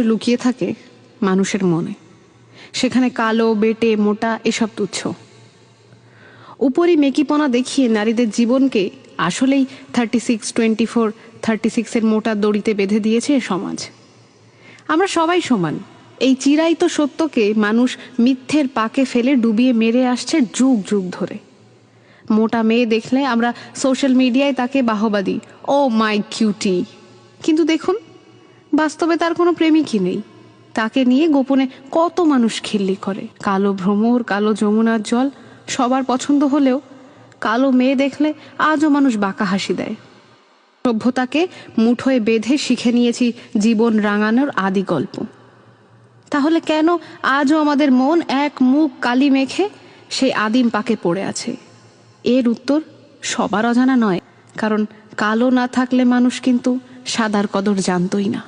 লুকিয়ে থাকে মানুষের মনে। সেখানে কালো, বেটে, মোটা এসব তুচ্ছ। উপরই মেকিপনা দেখিয়ে নারীদের জীবনকে আসলেই 36, 24, 36-এর মোটা দড়িতে বেঁধে দিয়েছে সমাজ। আমরা সবাই সমান, এই চিরায়িত সত্যকে মানুষ মিথ্যের পাকে ফেলে ডুবিয়ে মেরে আসছে যুগ যুগ ধরে। মোটা মেয়ে দেখলে আমরা সোশ্যাল মিডিয়ায় তাকে বাহবা দিই, ও মাই কিউটি। কিন্তু দেখুন, বাস্তবে তার কোনো প্রেমিকই নেই। তাকে নিয়ে গোপনে কত মানুষ খিল্লি করে। কালো ভ্রমর, কালো যমুনার জল সবার পছন্দ হলেও কালো মেয়ে দেখলে আজও মানুষ বাঁকা হাসি দেয়। সভ্যতাকে মুঠোয় বেঁধে শিখে নিয়েছি জীবন রাঙানোর আদি গল্প। তাহলে কেন আজও আমাদের মন এক মুখ কালি মেখে সেই আদিম পাকে পড়ে আছে? এর উত্তর সবার অজানা নয়, কারণ কালো না থাকলে মানুষ কিন্তু সাদার কদর জানতই না।